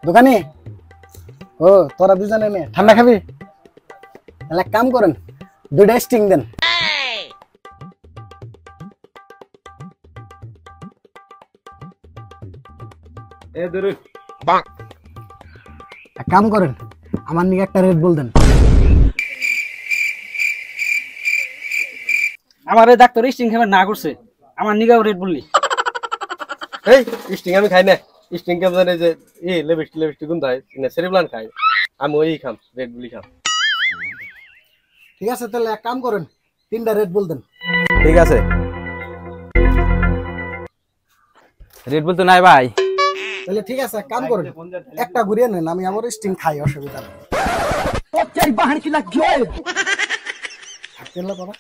দোকানে ও তোরা দুজনে নে ঠান্ডা খাবি তাহলে এক কাম করেন দুইটা স্টিং দেন এক কাম করেন আমার নিকে একটা রেড বুল দেন আমার এই ডাক্তার স্টিং খাবার না করছে আমার নিগাও রেড বললি এই স্টিং আমি খাই না স্টিং কেমন জানে যে লেবিস্টিক গুণ হয় না সেরিবলান খাই আমি ওই খাম রেড বুলি খাম ঠিক আছে তাহলে এক কাম করেন তিনটা রেড বুল দেন ঠিক আছে রেড বুল তো নাই ভাই তাহলে ঠিক আছে এক কাম করেন একটা ঘুরিয়ে নেন আমি আমার স্টিং খাই অসুবিধা নেই চাই বাহার কি লাগিও থাকতেলা বাবা